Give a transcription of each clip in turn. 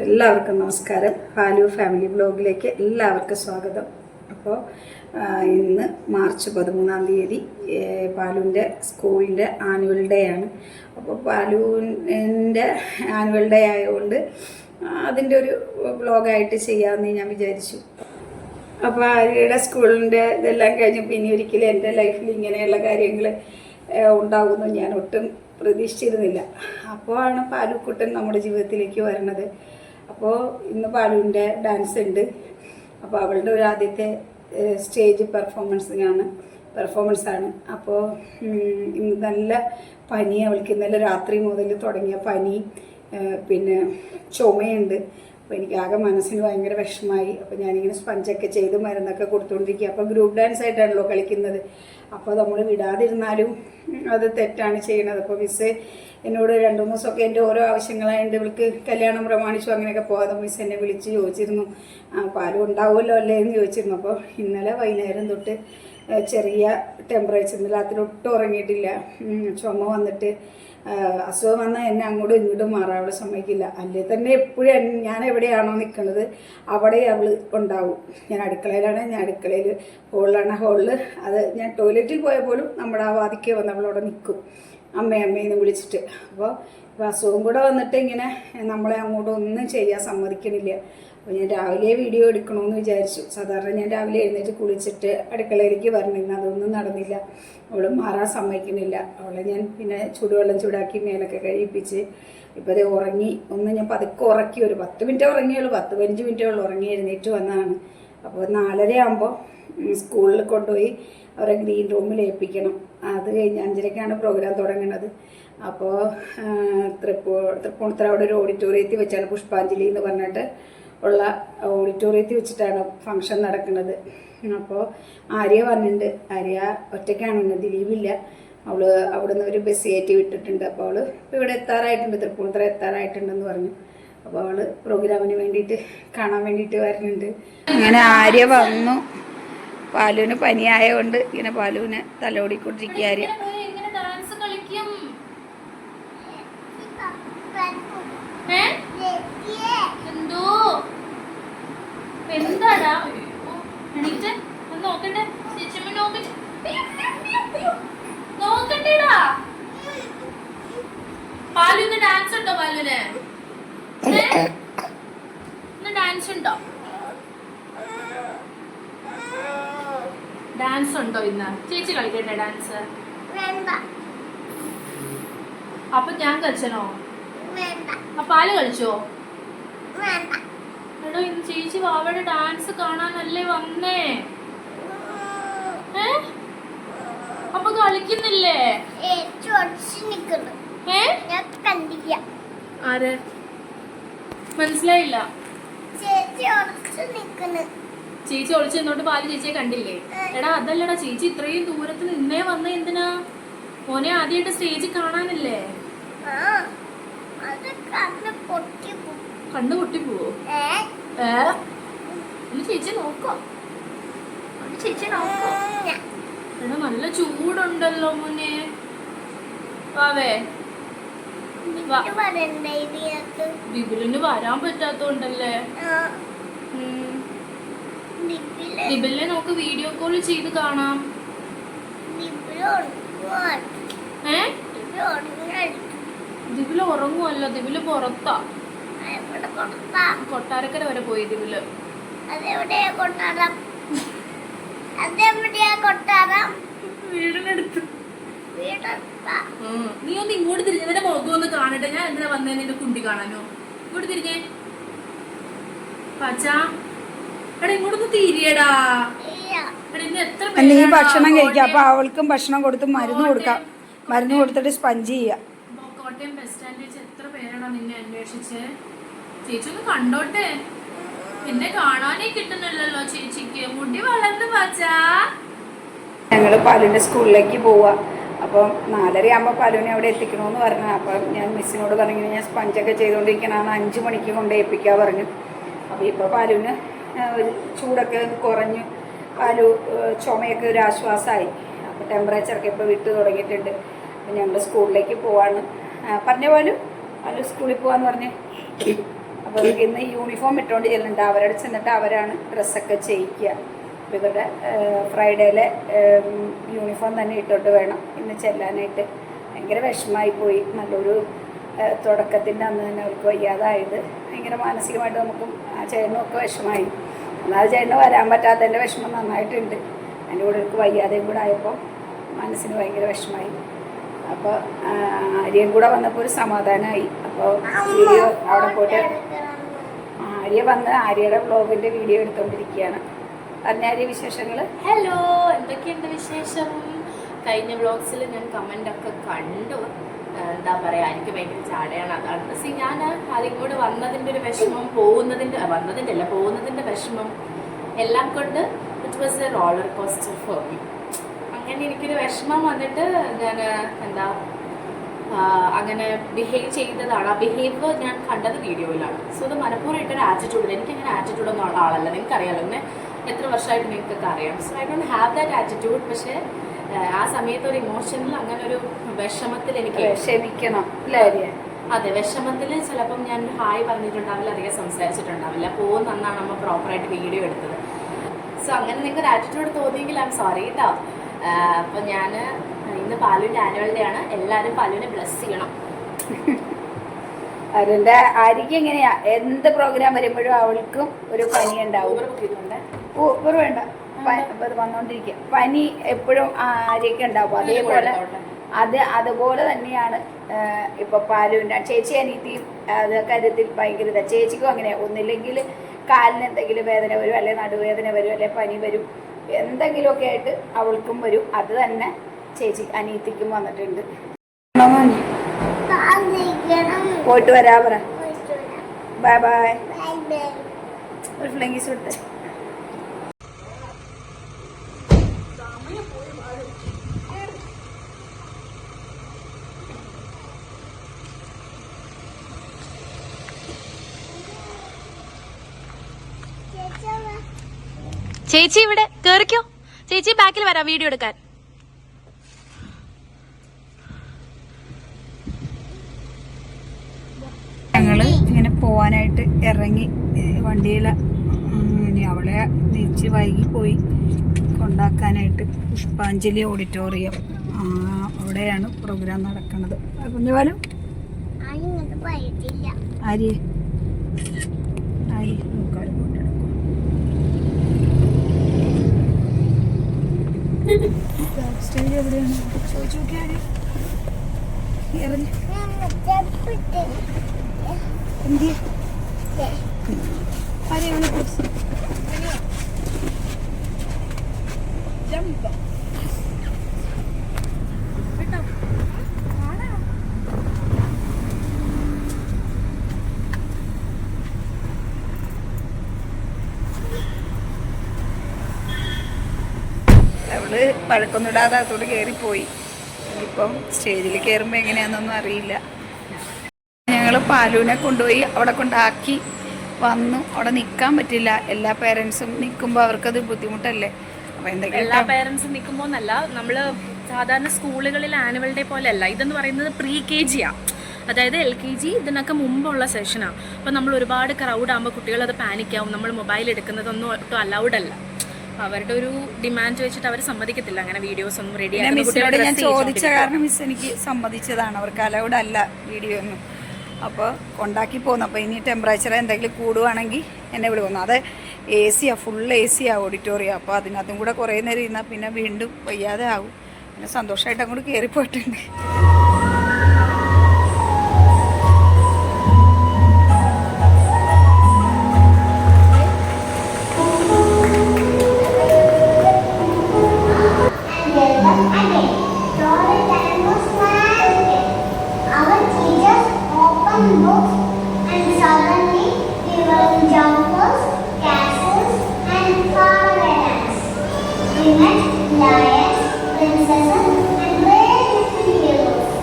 എല്ലാവർക്കും നമസ്കാരം. പാലു ഫാമിലി ബ്ലോഗിലേക്ക് എല്ലാവർക്കും സ്വാഗതം. അപ്പോൾ ഇന്ന് മാർച്ച് 13 പാലുവിൻ്റെ സ്കൂളിൻ്റെ ആനുവൽ ഡേ ആണ്. അപ്പോൾ പാലുവിൻ്റെ ആനുവൽ ഡേ ആയതുകൊണ്ട് അതിൻ്റെ ഒരു വ്ളോഗായിട്ട് ചെയ്യാമെന്ന് ഞാൻ വിചാരിച്ചു. അപ്പോൾ ആര്യയുടെ സ്കൂളിൻ്റെ ഇതെല്ലാം കഴിഞ്ഞപ്പോൾ ഇനി ഒരിക്കലും എൻ്റെ ലൈഫിൽ ഇങ്ങനെയുള്ള കാര്യങ്ങൾ ഉണ്ടാകുമെന്ന് ഞാൻ ഒട്ടും പ്രതീക്ഷിച്ചിരുന്നില്ല. അപ്പോഴാണ് പാലുക്കുട്ടൻ നമ്മുടെ ജീവിതത്തിലേക്ക് വരുന്നത്. അപ്പോൾ ഇന്ന് പാലുവിൻ്റെ ഡാൻസ് ഉണ്ട്. അപ്പോൾ അവളുടെ ഒരു ആദ്യത്തെ സ്റ്റേജ് പെർഫോമൻസാണ്. അപ്പോൾ ഇന്ന് നല്ല പനി, അവൾക്ക് ഇന്നലെ രാത്രി മുതൽ തുടങ്ങിയ പനി, പിന്നെ ചുമയുണ്ട്. അപ്പോൾ എനിക്ക് ആകെ മനസ്സിന് ഭയങ്കര വിഷമമായി. അപ്പോൾ ഞാനിങ്ങനെ സ്പഞ്ചൊക്കെ ചെയ്ത് മരുന്നൊക്കെ കൊടുത്തുകൊണ്ടിരിക്കുക. അപ്പോൾ ഗ്രൂപ്പ് ഡാൻസ് ആയിട്ടാണല്ലോ കളിക്കുന്നത്. അപ്പോൾ നമ്മൾ വിടാതിരുന്നാലും അത് തെറ്റാണ് ചെയ്യുന്നത്. അപ്പോൾ മിസ്സ് എന്നോട് 2-3 ദിവസമൊക്കെ എൻ്റെ ഓരോ ആവശ്യങ്ങളായിട്ട് ഇവൾക്ക് കല്യാണം പ്രമാണിച്ചു അങ്ങനെയൊക്കെ പോകാതെ മിസ്സ് എന്നെ വിളിച്ച് ചോദിച്ചിരുന്നു, പാലും ഉണ്ടാവുമല്ലോ അല്ലേ എന്ന് ചോദിച്ചിരുന്നു. അപ്പോൾ ഇന്നലെ വൈകുന്നേരം തൊട്ട് ചെറിയ ടെമ്പറേച്ചർ, രാത്രി ഒട്ടും ഉറങ്ങിയിട്ടില്ല. ചുമ വന്നിട്ട് അസുഖം വന്നാൽ എന്നെ അങ്ങോട്ടും ഇങ്ങോട്ടും മാറാൻ അവൾ സമ്മതിക്കില്ല. അല്ലേ തന്നെ എപ്പോഴും ഞാൻ എവിടെയാണോ നിൽക്കുന്നത് അവിടെ അവൾ ഉണ്ടാവും. ഞാൻ അടുക്കളയിലാണ്, ഞാൻ അടുക്കളയിൽ ഹോളിൽ അത് ഞാൻ ടോയ്ലറ്റിൽ പോയാൽ പോലും നമ്മുടെ ആ വാതിക്കെ വന്ന് അവളവിടെ നിൽക്കും, അമ്മയെന്ന് വിളിച്ചിട്ട്. അപ്പോൾ അസുഖം കൂടെ വന്നിട്ട് ഇങ്ങനെ നമ്മളെ അങ്ങോട്ടും ഒന്നും ചെയ്യാൻ സമ്മതിക്കണില്ല. അപ്പോൾ ഞാൻ രാവിലെ വീഡിയോ എടുക്കണമെന്ന് വിചാരിച്ചു. സാധാരണ ഞാൻ രാവിലെ എഴുന്നേറ്റ് കുളിച്ചിട്ട് അടുക്കളയിലേക്ക് വരണില്ല, അതൊന്നും നടന്നില്ല. അവൾ മാറാൻ സമ്മതിക്കുന്നില്ല. അവളെ ഞാൻ പിന്നെ ചൂടുവെള്ളം ചൂടാക്കി മേലൊക്കെ കഴിപ്പിച്ച് ഇപ്പോൾ അത് ഉറങ്ങി. ഞാൻ പതുക്കെ ഉറക്കി, ഒരു 10 മിനിറ്റ് ഉറങ്ങിയുള്ളൂ, 10-15 മിനിറ്റുള്ളൂ ഉറങ്ങി എഴുന്നേറ്റ് വന്നതാണ്. അപ്പോൾ 4:30 ആകുമ്പോൾ സ്കൂളിൽ കൊണ്ടുപോയി അവരെ ഗ്രീൻ റൂമിൽ ഏൽപ്പിക്കണം. അത് കഴിഞ്ഞ് 5:30ക്കാണ് പ്രോഗ്രാം തുടങ്ങുന്നത്. അപ്പോൾ തൃപ്പൂണിത്തുറ അവിടെ ഒരു ഓഡിറ്റോറിയത്തിൽ വെച്ചാണ്, പുഷ്പാഞ്ജലി എന്ന് പറഞ്ഞിട്ട് ഉള്ള ഓഡിറ്റോറിയത്തിൽ വെച്ചിട്ടാണ് ഫംഗ്ഷൻ നടക്കുന്നത്. അപ്പോൾ ആര്യ വന്നിട്ടുണ്ട്. ആര്യ ഒറ്റയ്ക്കാണ് ഇന്ന്, ദിലീപില്ല. അവൾ അവിടെ നിന്ന് ഒരു ബസ് കയറ്റി വിട്ടിട്ടുണ്ട്. അപ്പോൾ അവൾ ഇപ്പോൾ ഇവിടെ എത്താറായിട്ടുണ്ട്, തൃപ്പൂണിത്തുറ എത്താറായിട്ടുണ്ടെന്ന് പറഞ്ഞു. അപ്പോൾ അവൾ പ്രോഗ്രാമിന് വേണ്ടിയിട്ട് കാണാൻ വേണ്ടിയിട്ട് വരുന്നുണ്ട്. അങ്ങനെ ആര്യ വന്നു. പാലുവിന് പനിയായതുകൊണ്ട് ഇങ്ങനെ പാലുവിനെ തലോടിക്കൊണ്ടിരിക്കുക ആര്യ. എന്താടാ നോക്കണ്ടേടാ? പാലുവിന് ഡാൻസ് ഉണ്ടോ? പാലുവിന് ഡാൻസ് ഉണ്ടോ? ഡാൻസ് ഉണ്ടോ ഇന്ന്? ചേച്ചി കളിക്കട്ടെ ഡാൻസ്? അപ്പൊ ഞാൻ കളിച്ചനോ? പാല് കളിച്ചോ? എടോ, ഇന്ന് ചേച്ചി വാവയുടെ ഡാൻസ് കാണാനല്ലേ വന്നേ? അപ്പൊ കളിക്കുന്നില്ലേ? ആര്? മനസ്സിലായില്ല. ചേച്ചി ഒളിച്ചു നിന്നോട്ട് പാല് ചേച്ചിയെ കണ്ടില്ലേ? എടാ അതല്ലടാ, ചേച്ചി ഇത്രയും ദൂരത്ത് നിന്നേ വന്ന എന്തിനാ? മോനെ ആദ്യമായിട്ട് സ്റ്റേജ് കാണാനല്ലേ? കണ്ണു പൊട്ടിപ്പോവോ? ചേച്ചി നോക്കോ? ചേച്ചി നോക്കോ? എടാ നല്ല ചൂടുണ്ടല്ലോ മോനെ. വാവേ, ബിബിലിന് വരാൻ പറ്റാത്തോണ്ടല്ലേ? ബിബിലിനെ നമുക്ക് വീഡിയോ കോൾ ചെയ്ത് കാണാം. ദിബില് ഉറങ്ങുമല്ലോ, ദിബില് പുറത്താ. കൊട്ടാരക്കര വരെ പോയി ദിബില്. വീടിനടുത്ത്. നീ ഒന്ന് ഇങ്ങോട്ട് തിരിഞ്ഞ, നിന്റെ മുഖം ഒന്ന് കാണട്ടെ. ഞാൻ എന്തിനാ വന്നേ? നിന്റെ കുണ്ടി കാണാനോ? ഇങ്ങോട്ട് തിരിഞ്ഞേ പച്ചാ. എടാ ഇങ്ങോട്ടൊന്ന് തിരിയടാ. നീ ഭക്ഷണം കഴിക്കാം. അപ്പൊ അവൾക്കും ഭക്ഷണം കൊടുത്ത് മരുന്ന് കൊടുത്തിട്ട് സ്പഞ്ച് ചെയ്യാം. കോട്ടയം ബസ് സ്റ്റാൻഡിൽ വെച്ച് എത്ര പേരാണോ നിന്നെ അന്വേഷിച്ച്? ചേച്ചി ഒന്ന് കണ്ടോട്ടെ. എന്നെ കാണാനേ കിട്ടുന്നില്ലല്ലോ ചേച്ചിക്ക്. മുടി വളർന്നു പാച്ചാ. ഞങ്ങള് പാലുവിന്റെ സ്കൂളിലേക്ക് പോവാ. അപ്പോൾ 4:30 ആകുമ്പോൾ പാലുവിനെ അവിടെ എത്തിക്കണമെന്ന് പറഞ്ഞു. അപ്പം ഞാൻ മിസ്സിനോട് പറഞ്ഞു, ഞാൻ സ്പഞ്ചൊക്കെ ചെയ്തുകൊണ്ടിരിക്കണതാണ്, 5 മണിക്ക് കൊണ്ട് ഏൽപ്പിക്കാൻ പറഞ്ഞു. അപ്പോൾ ഇപ്പോൾ പാലുവിന് ചൂടൊക്കെ കുറഞ്ഞു, പാലു ചുമയൊക്കെ ഒരു ആശ്വാസമായി. അപ്പോൾ ടെമ്പറേച്ചറൊക്കെ ഇപ്പോൾ വിട്ട് തുടങ്ങിയിട്ടുണ്ട്. അപ്പം ഞങ്ങൾ സ്കൂളിലേക്ക് പോവാണ്. പറഞ്ഞ പാലു സ്കൂളിൽ പോവാന്ന് പറഞ്ഞേ. അപ്പോൾ ഇന്ന് യൂണിഫോം ഇട്ടുകൊണ്ട് ചെല്ലുന്നുണ്ട്. അവരോട് ചെന്നിട്ട് അവരാണ് ഡ്രസ്സൊക്കെ ചെയ്യിക്കുക. അപ്പോൾ ഇവരുടെ ഫ്രൈഡേയിലെ യൂണിഫോം തന്നെ ഇട്ടോട്ട് വേണം ഇന്ന് ചെല്ലാനായിട്ട്. ഭയങ്കര വിഷമമായി പോയി. നല്ലൊരു തുടക്കത്തിൻ്റെ അന്ന് തന്നെ അവർക്ക് വയ്യാതായത് ഭയങ്കര മാനസികമായിട്ട് നമുക്കും ആ ചേട്ടനും ഒക്കെ വിഷമമായി. എന്നാൽ ചേട്ടന് വരാൻ പറ്റാത്തതിൻ്റെ വിഷമം നന്നായിട്ടുണ്ട്. അതിൻ്റെ കൂടെ എനിക്ക് വയ്യാതെയും കൂടെ ആയപ്പോൾ മനസ്സിന് ഭയങ്കര വിഷമമായി. അപ്പോൾ ആര്യയും കൂടെ വന്നപ്പോൾ ഒരു സമാധാനമായി. അപ്പോൾ വീഡിയോ അവിടെ പോയിട്ട് ആര്യ വന്ന് ആര്യയുടെ വ്ളോഗിൻ്റെ വീഡിയോ എടുത്തുകൊണ്ടിരിക്കുകയാണ്. പറഞ്ഞാര്യ വിശേഷങ്ങൾ. ഹലോ, എന്തൊക്കെയുണ്ട് വിശേഷം? കഴിഞ്ഞ വ്ളോഗ്സിൽ ഞാൻ കമൻ്റ് ഒക്കെ കണ്ടു. എന്താ പറയുക, എനിക്ക് ഭയങ്കര ചാടയാണ്. അതാണ് ഞാൻ അതിങ്ങോട്ട് വന്നതിൻ്റെ ഒരു വിഷമം, പോകുന്നതിൻ്റെ വിഷമം എല്ലാം കൊണ്ട് it was A roller coaster for me. അങ്ങനെ എനിക്കൊരു വിഷമം വന്നിട്ട് ഞാൻ അങ്ങനെ ബിഹേവ് ചെയ്തതാണ്. ആ ബിഹേവ് ഞാൻ കണ്ടത് വീഡിയോയിലാണ്. സോ അത് മനഃപൂർവ്വം ഇട്ടൊരു ആറ്റിറ്റ്യൂഡിൽ, എനിക്കങ്ങനെ ആറ്റിറ്റ്യൂഡൊന്നും ഉള്ള ആളല്ല. നിങ്ങൾക്കറിയാലോ, എന്നെ എത്ര വർഷമായിട്ട് നിങ്ങൾക്കൊക്കെ അറിയാം. So I don't have that attitude. പക്ഷേ ആ സമയത്ത് ഒരു ഇമോഷനിൽ അങ്ങനെ ഒരു വിഷമത്തിൽ എനിക്ക് ക്ഷമിക്കണം. അതെ, വിഷമത്തിൽ ചിലപ്പം ഞാൻ ഹായ് പറഞ്ഞിട്ടുണ്ടാവില്ല, അധികം സംസാരിച്ചിട്ടുണ്ടാവില്ല. പോകുന്ന അന്നാണ് നമ്മൾ പ്രോപ്പറായിട്ട് വീഡിയോ എടുത്തത്. സോ അങ്ങനെ നിങ്ങൾക്കൊരു ആറ്റിറ്റ്യൂഡ് തോന്നിയെങ്കിൽ ഐ എം സോറി കേട്ടോ. അപ്പോൾ ഞാൻ ഇന്ന് പാലുവിൻ്റെ ആനുവൽ ഡേ ആണ്. എല്ലാവരും പാലുവിനെ ബ്ലെസ് ചെയ്യണം. അതിൻ്റെ ആര്യക്ക് എങ്ങനെയാ, എന്ത് പ്രോഗ്രാം വരുമ്പോഴും അവൾക്കും ഒരു പനി ഉണ്ടാവും. ഊപ്പർ വേണ്ട, വന്നോണ്ടിരിക്കുക. പനി എപ്പോഴും ആര്യക്ക് ഉണ്ടാവും. അതുപോലെ തന്നെയാണ് ഇപ്പൊ പാലുവിൻ്റെ ചേച്ചി അനിയത്തിയും അത് കാര്യത്തിൽ ഭയങ്കര ഇതാ. ചേച്ചിക്കും അങ്ങനെയാണ്. ഒന്നില്ലെങ്കിൽ കാലിന് എന്തെങ്കിലും വേദന വരും, അല്ലെങ്കിൽ നടുവേദന വരും, അല്ലെങ്കിൽ പനി വരും, എന്തെങ്കിലുമൊക്കെ ആയിട്ട് അവൾക്കും വരും. അത് തന്നെ ചേച്ചി അനിയത്തിക്കും വന്നിട്ടുണ്ട്. പോയിട്ട് വരാ പറ. Bye bye. ഒരു ഫ്ലൈസ് വിട്ട്. ചേച്ചി ഇവിടെ കേറിക്കോ. ചേച്ചി ബാക്കിൽ വരാം വീഡിയോ എടുക്കാൻ. ഞങ്ങള് ഇങ്ങനെ പോവാനായിട്ട് ഇറങ്ങി വണ്ടിയില. ഇനി അവളെ തിരിച്ച് വൈകി പോയി കൊണ്ടാക്കാനായിട്ട് പുഷ്പാഞ്ജലി ഓഡിറ്റോറിയം, അവിടെയാണ് പ്രോഗ്രാം നടക്കുന്നത്. കുഞ്ഞുപാലും ആര്യ നോക്കാലും സ്റ്റേജ് എവിടെയാണ് ചോദിച്ചു നോക്കിയാൽ അവള് പഴക്കൊന്നിടാതെ അതോട് കയറിപ്പോയി. ഇനിയിപ്പം സ്റ്റേജിൽ കയറുമ്പോൾ എങ്ങനെയാണെന്നൊന്നും അറിയില്ല. ഞങ്ങൾ പാലുവിനെ കൊണ്ടുപോയി അവിടെ കൊണ്ടാക്കി വന്നു. അവിടെ നിൽക്കാൻ പറ്റില്ല. എല്ലാ പേരൻസും നിൽക്കുമ്പോൾ അവർക്കത് ബുദ്ധിമുട്ടല്ലേ. അപ്പോൾ എന്തെങ്കിലും എല്ലാ പേരൻസും നിൽക്കുമ്പോൾ എന്നല്ല, നമ്മൾ സാധാരണ സ്കൂളുകളിൽ ആനുവൽ ഡേ പോലെ അല്ല. ഇതെന്ന് പറയുന്നത് പ്രീ KG ആണ്. അതായത് LKG ഇതിനൊക്കെ മുമ്പുള്ള സെഷനാണ്. അപ്പോൾ നമ്മൾ ഒരുപാട് ക്രൗഡ് ആകുമ്പോൾ കുട്ടികളത് പാനിക്കാവും. നമ്മൾ മൊബൈൽ എടുക്കുന്നതൊന്നും ഒട്ടും അലൗഡ് അല്ല. അവരുടെ ഒരു ഡിമാൻഡ് വെച്ചിട്ട് അവർ സമ്മതിക്കത്തില്ല അങ്ങനെ വീഡിയോസ് ഒന്നും റെഡി ആക്കി. മിസ്സിനോട് ഞാൻ ചോദിച്ച കാരണം മിസ് എനിക്ക് സമ്മതിച്ചതാണ്. അവർക്ക് അലൗഡ് അല്ല വീഡിയോ ഒന്നും. അപ്പോൾ കൊണ്ടാക്കി പോകുന്നു. അപ്പോൾ ഇനി ടെമ്പറേച്ചർ എന്തെങ്കിലും കൂടുവാണെങ്കിൽ എന്നെ വിടുന്നു. അത് AC ഫുൾ AC ഓഡിറ്റോറിയം. അപ്പോൾ അതിനകത്തും കൂടെ കുറേ നേരം ഇരുന്നാൽ പിന്നെ വീണ്ടും വയ്യാതെ ആകും. പിന്നെ സന്തോഷമായിട്ട് അങ്ങോട്ട് കയറിപ്പോയിട്ടുണ്ട്. Lions, princesses, and very beautiful heroes.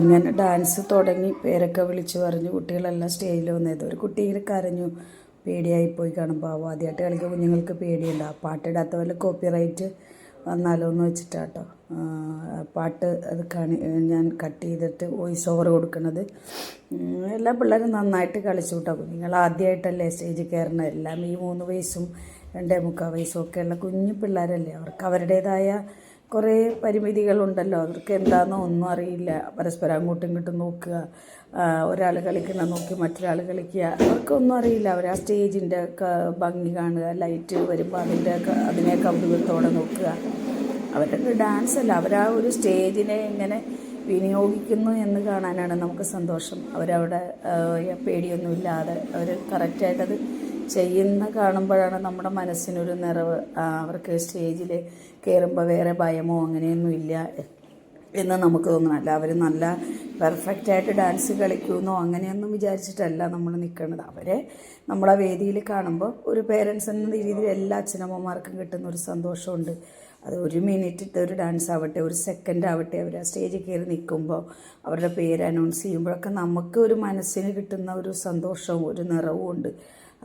ഇങ്ങനെ ഡാൻസ് തുടങ്ങി പേരൊക്കെ വിളിച്ച് പറഞ്ഞു കുട്ടികളെല്ലാം സ്റ്റേജിൽ വന്നത്. ഒരു കുട്ടി ഇങ്ങനെ കരഞ്ഞു, പേടിയായിപ്പോയി കാണുമ്പോൾ. ആദ്യമായിട്ട് കളിക്കുക കുഞ്ഞുങ്ങൾക്ക് പേടിയുണ്ട്. ആ പാട്ടിടാത്ത വല്ല കോപ്പിറൈറ്റ് വന്നാലോ എന്ന് വെച്ചിട്ടാട്ടോ പാട്ട് അത് ഞാൻ കട്ട് ചെയ്തിട്ട് വോയിസ് ഓവർ കൊടുക്കുന്നത്. എല്ലാ പിള്ളേരും നന്നായിട്ട് കളിച്ചു കേട്ടോ. കുഞ്ഞുങ്ങൾ ആദ്യമായിട്ടല്ലേ സ്റ്റേജിൽ കയറണത്. എല്ലാം ഈ 3 വയസ്സും 2.25 വയസ്സും ഒക്കെയുള്ള കുഞ്ഞു പിള്ളേരല്ലേ. അവർക്ക് അവരുടേതായ കുറേ പരിമിതികളുണ്ടല്ലോ. അവർക്ക് എന്താണെന്നോ ഒന്നും അറിയില്ല. പരസ്പരം അങ്ങോട്ടും ഇങ്ങോട്ടും നോക്കുക, ഒരാൾ കളിക്കുന്ന നോക്കി മറ്റൊരാൾ കളിക്കുക, അവർക്കൊന്നും അറിയില്ല. അവർ ആ സ്റ്റേജിൻ്റെ ഭംഗി കാണുക, ലൈറ്റ് വരുമ്പോൾ അതിനെ കൗതുകത്തോടെ നോക്കുക. അവരുടെ ഡാൻസ് അല്ല, അവരാ ഒരു സ്റ്റേജിനെ എങ്ങനെ വിനിയോഗിക്കുന്നു എന്ന് കാണാനാണ് നമുക്ക് സന്തോഷം. അവരവിടെ പേടിയൊന്നുമില്ലാതെ അവർ കറക്റ്റായിട്ടത് ചെയ്യുന്ന കാണുമ്പോഴാണ് നമ്മുടെ മനസ്സിനൊരു നിറവ്. അവർക്ക് സ്റ്റേജിൽ കയറുമ്പോൾ വേറെ ഭയമോ അങ്ങനെയൊന്നുമില്ല എന്ന് നമുക്ക് തോന്നണമല്ല. അവർ നല്ല പെർഫെക്റ്റായിട്ട് ഡാൻസ് കളിക്കുമെന്നോ അങ്ങനെയൊന്നും വിചാരിച്ചിട്ടല്ല നമ്മൾ നിൽക്കുന്നത്. അവരെ നമ്മളെ വേദിയിൽ കാണുമ്പോൾ ഒരു പേരൻസ് എന്ന രീതിയിൽ എല്ലാ അച്ഛനമ്മമാർക്കും കിട്ടുന്ന ഒരു സന്തോഷമുണ്ട്. അത് 1 മിനിറ്റിട്ട് ഒരു ഡാൻസ് ആവട്ടെ, 1 സെക്കൻഡ് ആവട്ടെ, അവർ ആ സ്റ്റേജിൽ കയറി നിൽക്കുമ്പോൾ അവരുടെ പേര് അനൗൺസ് ചെയ്യുമ്പോഴൊക്കെ നമുക്ക് ഒരു മനസ്സിന് കിട്ടുന്ന ഒരു സന്തോഷവും ഒരു നിറവും ഉണ്ട്.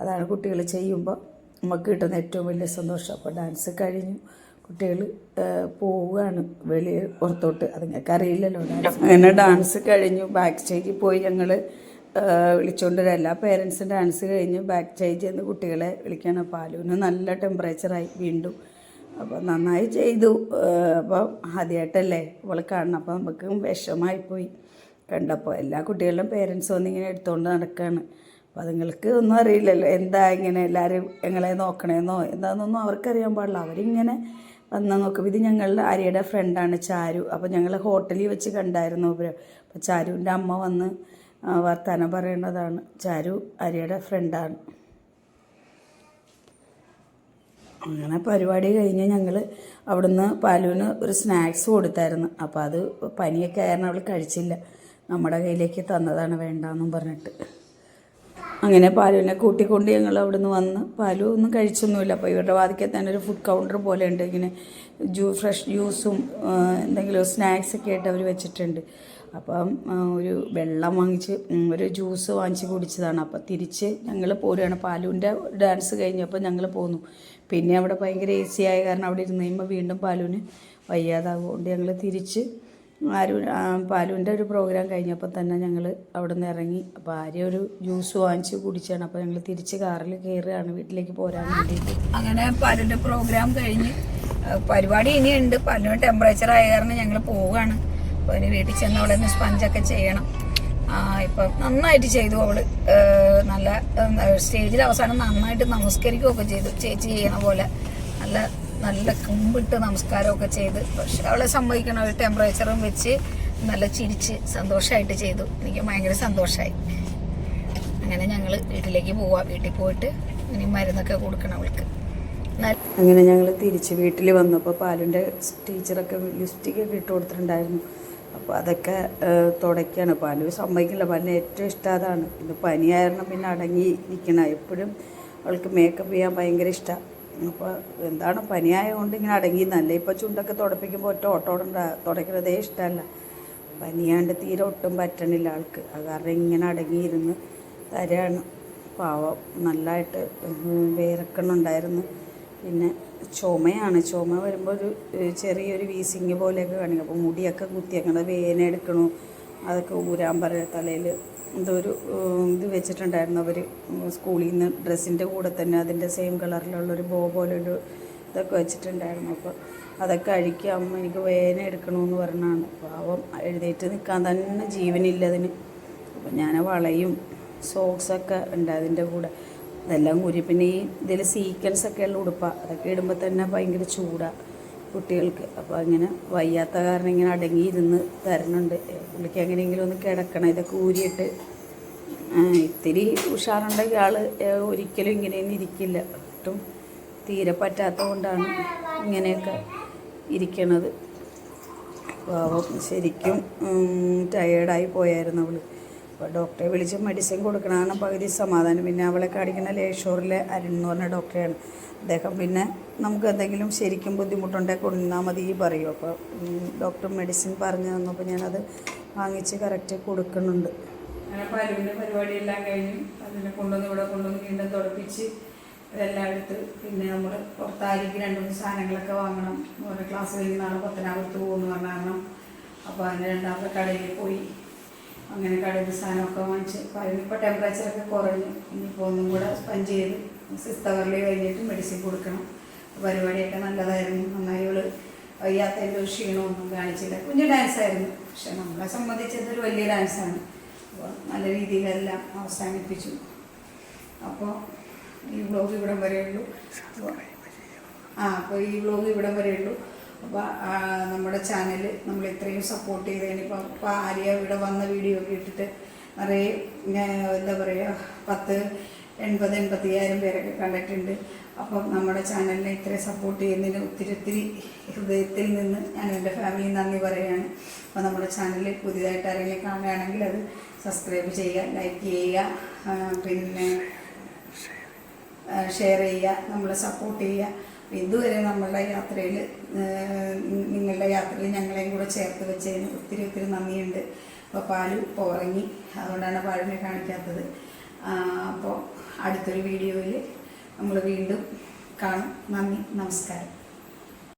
അതാണ് കുട്ടികൾ ചെയ്യുമ്പോൾ നമുക്ക് കിട്ടുന്ന ഏറ്റവും വലിയ സന്തോഷം. അപ്പോൾ ഡാൻസ് കഴിഞ്ഞു, കുട്ടികൾ പോവുകയാണ് വെളിയിൽ പുറത്തോട്ട്. അതുങ്ങൾക്ക് അറിയില്ലല്ലോ ഡാൻസ്. അങ്ങനെ ഡാൻസ് കഴിഞ്ഞു ബാക്ക് സ്റ്റേജിൽ പോയി ഞങ്ങൾ വിളിച്ചുകൊണ്ട് എല്ലാ പേരൻസും ഡാൻസ് കഴിഞ്ഞ് ബാക്ക് സ്റ്റേജിൽ നിന്ന് കുട്ടികളെ വിളിക്കണം. പാലുവിന് നല്ല ടെമ്പറേച്ചറായി വീണ്ടും. അപ്പോൾ നന്നായി ചെയ്തു. അപ്പോൾ ആദ്യമായിട്ടല്ലേ അവൾ കാണണം. അപ്പോൾ നമുക്ക് വിഷമമായിപ്പോയി കണ്ടപ്പോൾ. എല്ലാ കുട്ടികളുടെ പേരൻസ് വന്നിങ്ങനെ എടുത്തുകൊണ്ട് നടക്കുകയാണ്. അപ്പോൾ അതുങ്ങൾക്ക് ഒന്നും അറിയില്ലല്ലോ എന്താ ഇങ്ങനെ എല്ലാവരും ഞങ്ങളെ നോക്കണേന്നോ എന്താണെന്നൊന്നും അവർക്കറിയാൻ പാടില്ല. അവരിങ്ങനെ വന്നാൽ നോക്കും. ഇത് ഞങ്ങളുടെ ആര്യയുടെ ഫ്രണ്ടാണ് ചാരു. അപ്പോൾ ഞങ്ങൾ ഹോട്ടലിൽ വെച്ച് കണ്ടായിരുന്നു ഇവർ. അപ്പോൾ ചാരുവിൻ്റെ അമ്മ വന്ന് വർത്താനം പറയേണ്ടതാണ്. ചാരു ആര്യയുടെ ഫ്രണ്ടാണ്. അങ്ങനെ പരിപാടി കഴിഞ്ഞ് ഞങ്ങൾ അവിടുന്ന് പാലുവിന് ഒരു സ്നാക്സ് കൊടുത്തായിരുന്നു. അപ്പോൾ അത് പനിയൊക്കെ ആയിരുന്നു, അവൾ കഴിച്ചില്ല. നമ്മുടെ കയ്യിലേക്ക് തന്നതാണ് വേണ്ടാന്നും പറഞ്ഞിട്ട്. അങ്ങനെ പാലുവിനെ കൂട്ടിക്കൊണ്ട് ഞങ്ങൾ അവിടുന്ന് വന്ന്. പാലു ഒന്നും കഴിച്ചൊന്നുമില്ല. അപ്പോൾ ഇവരുടെ വാതിക്കൽ തന്നെ ഒരു ഫുഡ് കൗണ്ടർ പോലെ ഉണ്ട്. ഇങ്ങനെ ഫ്രഷ് ജ്യൂസും എന്തെങ്കിലും സ്നാക്സൊക്കെ ആയിട്ട് അവർ വെച്ചിട്ടുണ്ട്. അപ്പം ഒരു വെള്ളം വാങ്ങിച്ച് ഒരു ജ്യൂസ് വാങ്ങിച്ച് കുടിച്ചതാണ്. അപ്പോൾ തിരിച്ച് ഞങ്ങൾ പോരുകയാണ്. പാലുവിൻ്റെ ഡാൻസ് കഴിഞ്ഞപ്പോൾ ഞങ്ങൾ പോന്നു. പിന്നെ അവിടെ ഭയങ്കര AC ആയ കാരണം അവിടെ ഇരുന്ന് കഴിയുമ്പോൾ വീണ്ടും പാലുവിന് വയ്യാതാകുകൊണ്ട് ഞങ്ങൾ തിരിച്ച് പാലുവിൻ്റെ ഒരു പ്രോഗ്രാം കഴിഞ്ഞപ്പോൾ തന്നെ ഞങ്ങൾ അവിടെ നിന്ന് ഇറങ്ങി. അപ്പോൾ ആര്യ ഒരു ജ്യൂസ് വാങ്ങിച്ച് കുടിച്ചാണ്. അപ്പോൾ ഞങ്ങൾ തിരിച്ച് കാറിൽ കയറുകയാണ് വീട്ടിലേക്ക് പോരാൻ വേണ്ടിയിട്ട്. അങ്ങനെ പാലുവിൻ്റെ പ്രോഗ്രാം കഴിഞ്ഞ് പരിപാടി ഇനിയുണ്ട്. പാലുവിന് ടെമ്പറേച്ചർ ആയ കാരണം ഞങ്ങൾ പോവുകയാണ്. അപ്പോൾ ഇനി വീട്ടിൽ ചെന്ന് അവിടെ നിന്ന് സ്പഞ്ചൊക്കെ ചെയ്യണം. ഇപ്പം നന്നായിട്ട് ചെയ്തു അവള്. നല്ല സ്റ്റേജിൽ അവസാനം നന്നായിട്ട് നമസ്കരിക്കുകയൊക്കെ ചെയ്തു. ചേച്ചി ചെയ്യണ പോലെ നല്ല നല്ല കുമ്പിട്ട് നമസ്കാരമൊക്കെ ചെയ്ത്. പക്ഷെ അവളെ സമ്മതിക്കണം, അവൾ ടെമ്പറേച്ചറും വെച്ച് നല്ല ചിരിച്ച് സന്തോഷമായിട്ട് ചെയ്തു. എനിക്ക് ഭയങ്കര സന്തോഷമായി. അങ്ങനെ ഞങ്ങൾ വീട്ടിലേക്ക് പോവാം. വീട്ടിൽ പോയിട്ട് ഇനി മരുന്നൊക്കെ കൊടുക്കണം അവൾക്ക്. അങ്ങനെ ഞങ്ങൾ തിരിച്ച് വീട്ടിൽ വന്നപ്പോൾ പാലുവിൻ്റെ ടീച്ചറൊക്കെ ലിപ്സ്റ്റിക്കൊക്കെ ഇട്ട് കൊടുത്തിട്ടുണ്ടായിരുന്നു. അപ്പോൾ അതൊക്കെ തുടയ്ക്കാണ്. പാലു സമ്മതിക്കില്ല. പാലിന് ഏറ്റവും ഇഷ്ടം അതാണ്. ഇത് പനിയായിരുന്നു പിന്നെ അടങ്ങി ഇരിക്കണം. എപ്പോഴും അവൾക്ക് മേക്കപ്പ് ചെയ്യാൻ ഭയങ്കര ഇഷ്ടമാണ്. അപ്പോൾ എന്താണ് പനിയായതുകൊണ്ട് ഇങ്ങനെ അടങ്ങിയെന്നല്ല. ഇപ്പോൾ ചുണ്ടൊക്കെ തുടപ്പിക്കുമ്പോൾ ഒറ്റ ഓട്ടോടെ തുടയ്ക്കുന്നതേ ഇഷ്ടമല്ല. പനിയാണ്ട് തീരെ ഒട്ടും പറ്റണില്ല ആൾക്ക്. അത് കാരണം ഇങ്ങനെ അടങ്ങിയിരുന്ന് തരാണ്. പാവം നല്ലതായിട്ട് വേർക്കണുണ്ടായിരുന്നു. പിന്നെ ചുമയാണ്. ചുമ വരുമ്പോൾ ഒരു ചെറിയൊരു വീസിങ് പോലെയൊക്കെ കാണിക്കും. അപ്പോൾ മുടിയൊക്കെ കുത്തി അങ്ങനെ വേന എടുക്കണു. അതൊക്കെ ഊരാൻ പറയുക. തലയിൽ എന്തോ ഒരു ഇത് വെച്ചിട്ടുണ്ടായിരുന്നു അവർ സ്കൂളിൽ നിന്ന്. ഡ്രസ്സിൻ്റെ കൂടെ തന്നെ അതിൻ്റെ സെയിം കളറിലുള്ളൊരു ബോ പോലൊരു ഇതൊക്കെ വെച്ചിട്ടുണ്ടായിരുന്നു. അപ്പോൾ അതൊക്കെ അഴിക്കുക. അമ്മ എനിക്ക് വേന എടുക്കണമെന്ന് പറഞ്ഞാണ്. പാവം എഴുന്നേറ്റ് നിൽക്കാൻ തന്നെ ജീവനില്ല അതിന്. അപ്പോൾ ഞാൻ വളയും സോക്സൊക്കെ ഉണ്ട് അതിൻ്റെ കൂടെ. അതെല്ലാം ഊരി. പിന്നെ ഈ ഇതിൽ സീക്വൻസൊക്കെ ഉള്ള ഉടുപ്പാണ്. അതൊക്കെ ഇടുമ്പോൾ തന്നെ ഭയങ്കര ചൂടാണ് കുട്ടികൾക്ക്. അപ്പോൾ അങ്ങനെ വയ്യാത്ത കാരണം ഇങ്ങനെ അടങ്ങിയിരുന്ന് തരണുണ്ട്. പുള്ളിക്ക് എങ്ങനെയെങ്കിലും ഒന്ന് കിടക്കണം. ഇതൊക്കെ ഊരിയിട്ട് ഇത്തിരി ഉഷാറുണ്ടെങ്കിൽ ആൾ ഒരിക്കലും ഇങ്ങനെയൊന്നും ഇരിക്കില്ല. ഒട്ടും തീരെ പറ്റാത്തത് കൊണ്ടാണ് ഇങ്ങനെയൊക്കെ ഇരിക്കണത്. പാവം ശരിക്കും ടയേർഡായി പോയായിരുന്നു അവൾ. അപ്പോൾ ഡോക്ടറെ വിളിച്ച് മെഡിസിൻ കൊടുക്കണമെന്ന് പകുതി സമാധാനം. പിന്നെ അവളെ കാണിക്കുന്ന ലേഷോറിലെ അരുൺ എന്ന് പറഞ്ഞ ഡോക്ടറെയാണ്. അദ്ദേഹം പിന്നെ നമുക്ക് എന്തെങ്കിലും ശരിക്കും ബുദ്ധിമുട്ടുണ്ടെങ്കിൽ കൊണ്ടുവന്നാൽ മതി പറയും. അപ്പോൾ ഡോക്ടർ മെഡിസിൻ പറഞ്ഞു തന്നപ്പോൾ ഞാനത് വാങ്ങിച്ച് കറക്റ്റ് കൊടുക്കുന്നുണ്ട്. അങ്ങനെ പലുവിൻ്റെ പരിപാടിയെല്ലാം കഴിഞ്ഞു. അതിനെ കൊണ്ടുവന്ന് ഇവിടെ കൊണ്ടുവന്ന് വീണ്ടും തുടപ്പിച്ച് ഇതെല്ലാം എടുത്ത് പിന്നെ നമ്മൾ പുറത്തായിരിക്കും 2-3 സാധനങ്ങളൊക്കെ വാങ്ങണം. ഓരോ ക്ലാസ് കഴിഞ്ഞാണ് പത്തനാപുരത്ത് പോകുമെന്ന് പറഞ്ഞാൽ. അപ്പോൾ അതിന് രണ്ടാമത്തെ കടയിൽ പോയി അങ്ങനെ കടയിൽ സാധനമൊക്കെ വാങ്ങിച്ച്. അപ്പോൾ അതിനിപ്പോൾ ടെമ്പറേച്ചറൊക്കെ കുറഞ്ഞു. ഇനിയിപ്പോൾ ഒന്നും കൂടെ സ്പഞ്ച് ചെയ്ത് 6th hour കഴിഞ്ഞിട്ട് മെഡിസിൻ കൊടുക്കണം. പരിപാടിയൊക്കെ നല്ലതായിരുന്നു. നന്നായി ഇവള് വയ്യാത്തതിൻ്റെ ക്ഷീണമൊന്നും കാണിച്ചില്ല. കുഞ്ഞു ഡാൻസായിരുന്നു, പക്ഷെ നമ്മളെ സംബന്ധിച്ചതൊരു വലിയ ഡാൻസാണ്. അപ്പോൾ നല്ല രീതിയിലെല്ലാം അവസാനിപ്പിച്ചു. അപ്പോൾ ഈ വ്ലോഗ് ഇവിടം വരെയുള്ളൂ. അപ്പോൾ ഈ വ്ലോഗ് ഇവിടം വരെയുള്ളൂ. അപ്പോൾ നമ്മുടെ ചാനൽ നമ്മൾ ഇത്രയും സപ്പോർട്ട് ചെയ്തതിന് ഇപ്പോൾ ആര്യ ഇവിടെ വന്ന വീഡിയോ ഒക്കെ ഇട്ടിട്ട് നിറയെ എന്താ പറയുക 10-80-85,000 പേരൊക്കെ കണ്ടിട്ടുണ്ട്. അപ്പം നമ്മുടെ ചാനലിനെ ഇത്രയും സപ്പോർട്ട് ചെയ്യുന്നതിന് ഒത്തിരി ഹൃദയത്തിൽ നിന്ന് ഞാൻ എൻ്റെ ഫാമിലി നന്ദി പറയുകയാണ്. അപ്പോൾ നമ്മുടെ ചാനൽ പുതിയതായിട്ട് ആരെങ്കിലും കാണുകയാണെങ്കിൽ അത് സബ്സ്ക്രൈബ് ചെയ്യുക, ലൈക്ക് ചെയ്യുക, പിന്നെ ഷെയർ ചെയ്യുക, നമ്മളെ സപ്പോർട്ട് ചെയ്യുക. ഇതുവരെ നമ്മളുടെ യാത്രയിൽ നിങ്ങളുടെ യാത്രയിൽ ഞങ്ങളെയും കൂടെ ചേർത്ത് വെച്ചതിന് ഒത്തിരി നന്ദിയുണ്ട്. അപ്പോൾ പാലു ഇപ്പോൾ ഉറങ്ങി, അതുകൊണ്ടാണ് പാലിനെ കാണിക്കാത്തത്. അപ്പോൾ അടുത്തൊരു വീഡിയോയിൽ നമ്മൾ വീണ്ടും കാണും. നന്ദി, നമസ്കാരം.